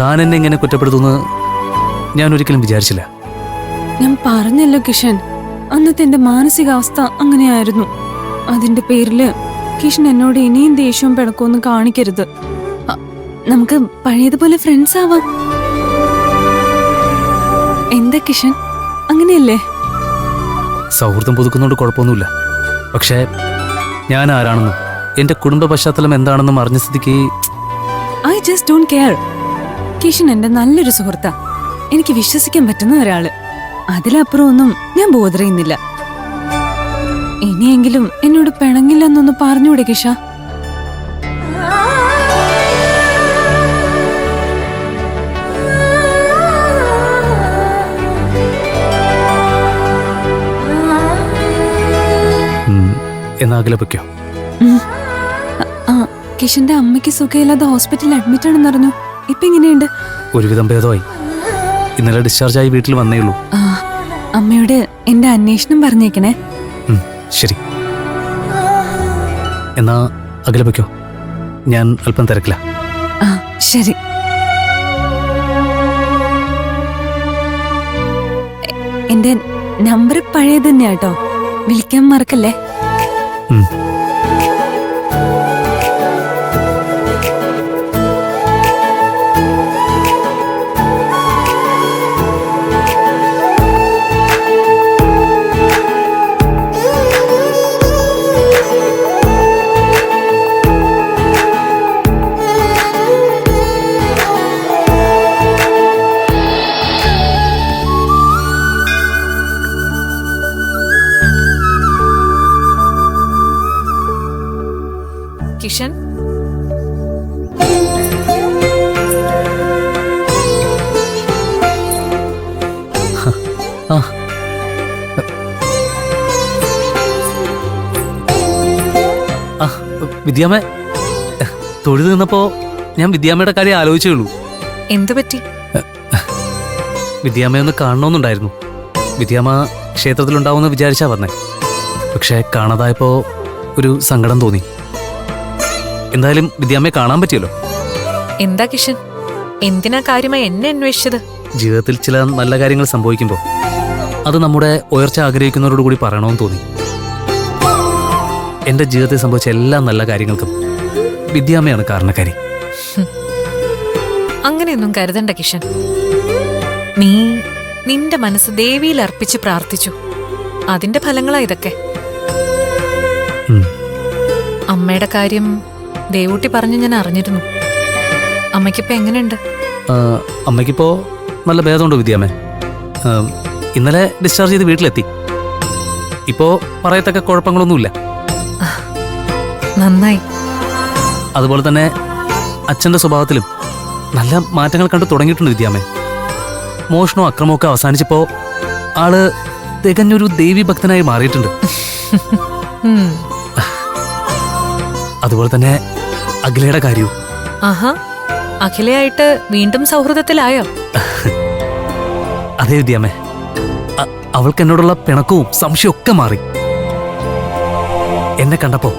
താൻ എന്നെ ഇങ്ങനെ കുറ്റപ്പെടുത്തുന്നത് ഞാൻ ഒരിക്കലും വിചാരിച്ചില്ല. ഞാൻ പറഞ്ഞല്ലോ കിഷൻ, അന്നത്തെ എന്റെ മാനസികാവസ്ഥ അങ്ങനെയായിരുന്നു. അതിന്റെ പേരില് കിഷൻ എന്നോട് ഇനിയും ദേഷ്യവും പിണക്കമൊന്നും കാണിക്കരുത്. നമുക്ക് പഴയതുപോലെ ഫ്രണ്ട്സ് ആവാം. എന്താ കിഷൻ, അങ്ങനെയല്ലേ? സൗഹൃദം പുതുക്കുന്നോണ്ട് കുഴപ്പമൊന്നുമില്ല. പക്ഷേ ഞാൻ ആരാണെന്നും എന്റെ കുടുംബ പശ്ചാത്തലം എന്താണെന്നും അറിഞ്ഞ സ്ഥിതിക്ക് I just don't care. Kishan എന്റെ നല്ലൊരു സുഹൃത്താ, എനിക്ക് വിശ്വസിക്കാൻ പറ്റുന്ന ഒരാള്. അതിലപ്പുറം ഒന്നും ഞാൻ ബോധറിയുന്നില്ല. ഇനിയെങ്കിലും എന്നോട് പിണങ്ങില്ലെന്നൊന്ന് പറഞ്ഞൂടെ കിഷ? എന്നാകിലെ പൊയ്ക്കോ. കിഷന്റെ അമ്മയ്ക്ക് സുഖമില്ലാതെ ഹോസ്പിറ്റലിൽ അഡ്മിറ്റ് ആണെന്ന് പറഞ്ഞു. ഇപ്പൊ എങ്ങനെയുണ്ട്? ഒരുവിധം ഭേദമായി. ഇന്നലെ ഡിസ്ചാർജായി വീട്ടിൽ വന്നേയുള്ളൂ. അമ്മയോട് എന്റെ അന്വേഷണം പറഞ്ഞേക്കണേ. ശരി, എന്നാ അകലെ പൊയ്ക്കോ. ഞാൻ അല്പം തിരക്കില്ല. ശരി. എന്റെ നമ്പർ പഴയത് തന്നെയാട്ടോ, വിളിക്കാൻ മറക്കല്ലേ. കിഷൻ, വിദ്യാമ്മ, തൊഴുത് നിന്നപ്പോ ഞാൻ വിദ്യാമ്മയുടെ കാര്യം ആലോചിച്ചേ ഉള്ളൂ. എന്തു പറ്റി? വിദ്യാമ്മയൊന്ന് കാണണമെന്നുണ്ടായിരുന്നു. വിദ്യാമ്മ ക്ഷേത്രത്തിലുണ്ടാവുമെന്ന് വിചാരിച്ചാ വന്നേ. പക്ഷെ കാണാതായപ്പോ ഒരു സങ്കടം തോന്നി. എന്തായാലും വിദ്യാമ്മയെ കാണാൻ പറ്റിയല്ലോ. എന്താ കിഷൻ, എന്തിനാ കാര്യമായി എന്നെ അന്വേഷിച്ചത്? ജീവിതത്തിൽ ചില നല്ല കാര്യങ്ങൾ സംഭവിക്കുമ്പോൾ അത് നമ്മുടെ ഉയർച്ച ആഗ്രഹിക്കുന്നവരോട് കൂടി പറയണമെന്ന് തോന്നി. എന്റെ ജീവിതത്തിൽ സംഭവിച്ച എല്ലാ നല്ല കാര്യങ്ങൾക്കും വിദ്യാമ്മയാണ് കാരണക്കാരി. അങ്ങനെയൊന്നും കരുതണ്ട കിഷൻ. നിന്റെ മനസ്സ് ദേവിയിൽ അർപ്പിച്ച് പ്രാർത്ഥിച്ചു. അതിന്റെ ഫലങ്ങളാ ഇതൊക്കെ. അമ്മയുടെ കാര്യം ദേവൂട്ടി പറഞ്ഞു ഞാൻ അറിഞ്ഞിരുന്നു. അമ്മയ്ക്കിപ്പോ എങ്ങനെയുണ്ട്? അമ്മയ്ക്കിപ്പോ നല്ല ഭേദമുണ്ട് വിദ്യാമ്മേ. ഇന്നലെ ഡിസ്ചാർജ് ചെയ്ത് വീട്ടിലെത്തി. ഇപ്പോ പറയത്തക്ക കുഴപ്പങ്ങളൊന്നുമില്ല. നന്നായി. അതുപോലെ തന്നെ അച്ഛന്റെ സ്വഭാവത്തിലും നല്ല മാറ്റങ്ങൾ കണ്ടു തുടങ്ങിയിട്ടുണ്ട് വിദ്യാമ്മേ. മോഷണവും അക്രമവും ഒക്കെ അവസാനിച്ചപ്പോ ആള് തികഞ്ഞൊരു ദേവി ഭക്തനായി മാറിയിട്ടുണ്ട്. അതുപോലെ തന്നെ അഖിലയുടെ കാര്യവും. ആഹാ, അഖിലയായിട്ട് വീണ്ടും സൗഹൃദത്തിലായോ? അതെ വിദ്യാമ്മേ, അവൾക്ക് എന്നോടുള്ള പിണക്കവും സംശയവും ഒക്കെ മാറി. എന്നെ കണ്ടപ്പോ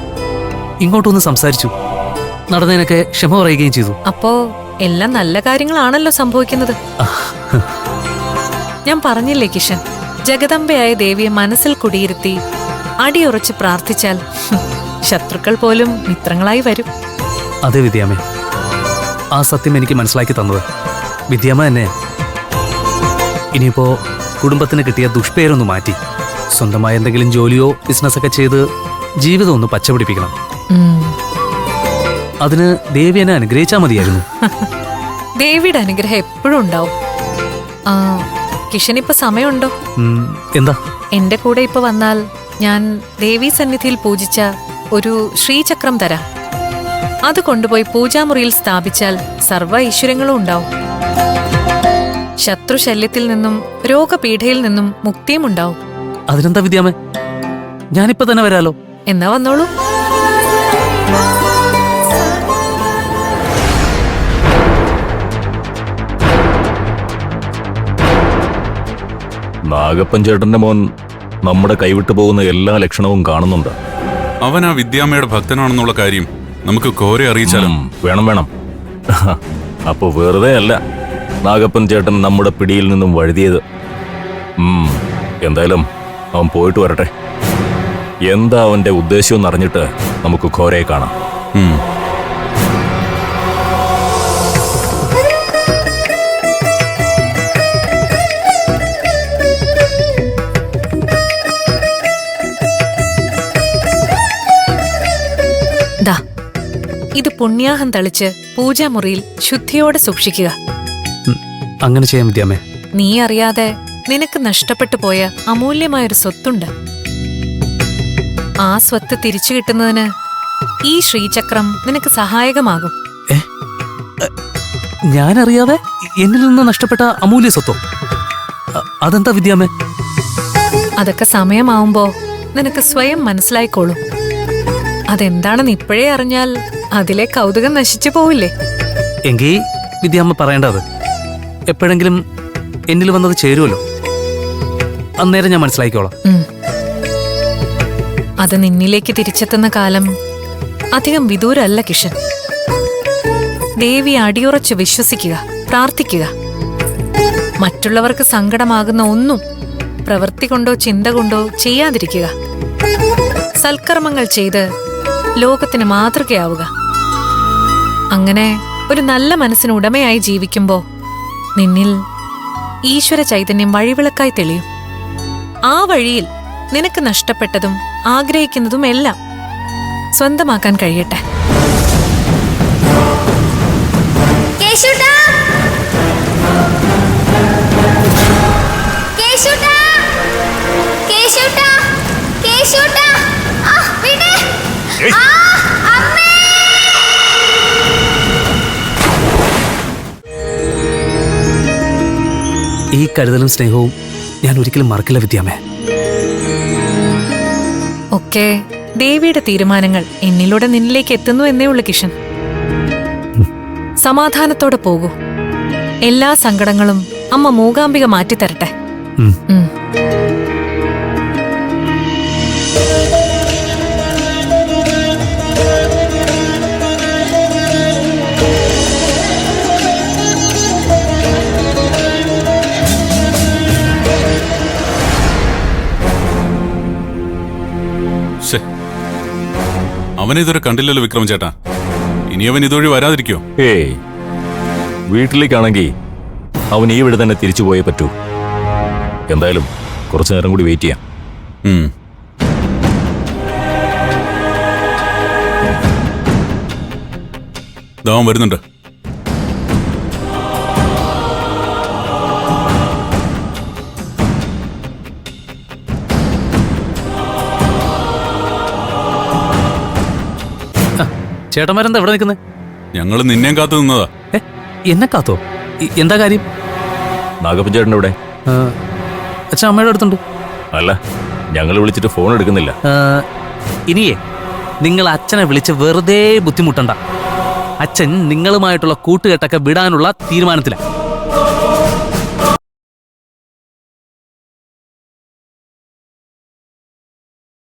ഇങ്ങോട്ടൊന്ന് സംസാരിച്ചു, നടന്നതിനൊക്കെ ക്ഷമ പറയുകയും ചെയ്തു. അപ്പോ എല്ലാം നല്ല കാര്യങ്ങളാണല്ലോ സംഭവിക്കുന്നത്. ഞാൻ പറഞ്ഞില്ലേ കിഷൻ, ജഗദംബയായ ദേവിയെ മനസ്സിൽ കുടിയിരുത്തി അടിയുറച്ച് പ്രാർത്ഥിച്ചാൽ ശത്രുക്കൾ പോലും മിത്രങ്ങളായി വരും. അതെ വിദ്യാമ്മേ, ആ സത്യം എനിക്ക് മനസ്സിലാക്കി തന്നത് വിദ്യാമ്മ തന്നെ. ഇനിയിപ്പോ കുടുംബത്തിന് കിട്ടിയ ദുഷ്പേരൊന്ന് മാറ്റി സ്വന്തമായ എന്തെങ്കിലും ജോലിയോ ബിസിനസ്സൊക്കെ ചെയ്ത് ജീവിതം ഒന്ന് പച്ചപിടിപ്പിക്കണം. അതിന് ദേവി എന്നെ അനുഗ്രഹിച്ചാൽ മതിയായിരുന്നു. ദേവിയുടെ അനുഗ്രഹം എപ്പോഴും ഉണ്ടാവും. കിഷനിപ്പോ സമയമുണ്ടോ? എന്താ? എന്റെ കൂടെ ഇപ്പൊ വന്നാൽ ഞാൻ ദേവീ സന്നിധിയിൽ പൂജിച്ച ഒരു ശ്രീചക്രം തരാം. അത് കൊണ്ടുപോയി പൂജാമുറിയിൽ സ്ഥാപിച്ചാൽ സർവ്വ ഈശ്വരങ്ങളും ഉണ്ടാവും. ശത്രുശല്യത്തിൽ നിന്നും രോഗപീഠയിൽ നിന്നും മുക്തിയും ഉണ്ടാവും. അതിനെന്താ വിദ്യാമ്മേ, ഞാനിപ്പോ തന്നെ വരാലോ. എന്നാ വന്നോളൂ. നാഗപ്പൻ ചേട്ടന്റെ മോൻ നമ്മുടെ കൈവിട്ടു പോകുന്ന എല്ലാ ലക്ഷണവും കാണുന്നുണ്ട്. അവൻ ആ വിദ്യാമ്മയുടെ ഭക്തനാണെന്നുള്ള കാര്യം നമുക്ക് കോരെ അറിയിച്ചാലും. വേണം. അപ്പൊ വെറുതെ അല്ല നാഗപ്പൻ ചേട്ടൻ നമ്മുടെ പിടിയിൽ നിന്നും വഴുതിയത്. എന്തായാലും അവൻ പോയിട്ട് വരട്ടെ. എന്താ അവന്റെ ഉദ്ദേശം എന്നറിഞ്ഞിട്ട് നമുക്ക് ഘോരയെ കാണാം. ദാ ഇത് പുണ്യാഹം തളിച്ച് പൂജാമുറിയിൽ ശുദ്ധിയോടെ സൂക്ഷിക്കുക. അങ്ങനെ ചെയ്യാം വിദ്യാമ്മേ. നീ അറിയാതെ നിനക്ക് നഷ്ടപ്പെട്ടു പോയ അമൂല്യമായൊരു സ്വത്തുണ്ട്. ആ സ്വത്ത് തിരിച്ചു കിട്ടുന്നതിന് ഈ ശ്രീചക്രം നിനക്ക് സഹായകമാകും. ഞാനറിയാതെ എന്നിൽ നിന്ന് നഷ്ടപ്പെട്ട അമൂല്യ സ്വത്തോ? അതെന്താ വിദ്യാമ്മേ? അതൊക്കെ സമയമാവുമ്പോ നിനക്ക് സ്വയം മനസ്സിലായിക്കോളൂ. അതെന്താണെന്ന് ഇപ്പോഴേ അറിഞ്ഞാൽ അതിലെ കൗതുകം നശിച്ചു പോവില്ലേ? എങ്കിൽ വിദ്യാമ്മ പറയേണ്ടത് എപ്പോഴെങ്കിലും എന്നിൽ വന്നത് ചേരുമല്ലോ, അന്നേരം ഞാൻ മനസ്സിലാക്കിക്കോളാം. അത് നിന്നിലേക്ക് തിരിച്ചെത്തുന്ന കാലം അധികം വിദൂരല്ല കിഷൻ. ദേവി അടിയുറച്ച് വിശ്വസിക്കുക, പ്രാർത്ഥിക്കുക. മറ്റുള്ളവർക്ക് സങ്കടമാകുന്ന ഒന്നും പ്രവൃത്തി കൊണ്ടോ ചിന്ത കൊണ്ടോ ചെയ്യാതിരിക്കുക. സൽക്കർമ്മങ്ങൾ ചെയ്ത് ലോകത്തിന് മാതൃകയാവുക. അങ്ങനെ ഒരു നല്ല മനസ്സിന് ഉടമയായി ജീവിക്കുമ്പോ നിന്നിൽ ഈശ്വര ചൈതന്യം വഴിവിളക്കായി തെളിയും. ആ വഴിയിൽ നിനക്ക് നഷ്ടപ്പെട്ടതും ആഗ്രഹിക്കുന്നതും എല്ലാം സ്വന്തമാക്കാൻ കഴിയട്ടെ. ഈ കരുതലും സ്നേഹവും ഞാൻ ഒരിക്കലും മറക്കില്ല വിദ്യാമ്മേ. ഒക്കെ ദേവിയുടെ തീരുമാനങ്ങൾ എന്നിലൂടെ നിന്നിലേക്ക് എത്തുന്നു എന്നേ ഉള്ളു കിഷൻ. സമാധാനത്തോടെ പോകൂ. എല്ലാ സങ്കടങ്ങളും അമ്മ മൂകാംബിക മാറ്റിത്തരട്ടെ. അവനെ ഇതുവരെ കണ്ടില്ലല്ലോ വിക്രം ചേട്ടാ. ഇനി അവൻ ഇതുവഴി വരാതിരിക്കോ? ഏയ്, വീട്ടിലേക്കാണെങ്കിൽ അവൻ ഈ വീട് തന്നെ തിരിച്ചു പോയേ പറ്റൂ. എന്തായാലും കുറച്ചു നേരം കൂടി വെയിറ്റ് ചെയ്യാം. ദാവൻ വരുന്നുണ്ട്. ചേട്ടന്മാരെന്താ എവിടെ നിൽക്കുന്നത്? ഞങ്ങൾ നിന്നെയും കാത്തു നിന്നതാ. എന്നെ കാത്തോ? എന്താ കാര്യം? നാഗപ്പൻ ചേട്ടൻ ഇവിടെ? അച്ഛൻ അമ്മയുടെ അടുത്തുണ്ട്. അല്ല, ഞങ്ങൾ വിളിച്ചിട്ട് ഫോൺ എടുക്കുന്നില്ല. ഇനിയേ നിങ്ങൾ അച്ഛനെ വിളിച്ച് വെറുതെ ബുദ്ധിമുട്ടണ്ട. അച്ഛൻ നിങ്ങളുമായിട്ടുള്ള കൂട്ടുകെട്ടൊക്കെ വിടാനുള്ള തീരുമാനത്തിലാണ്.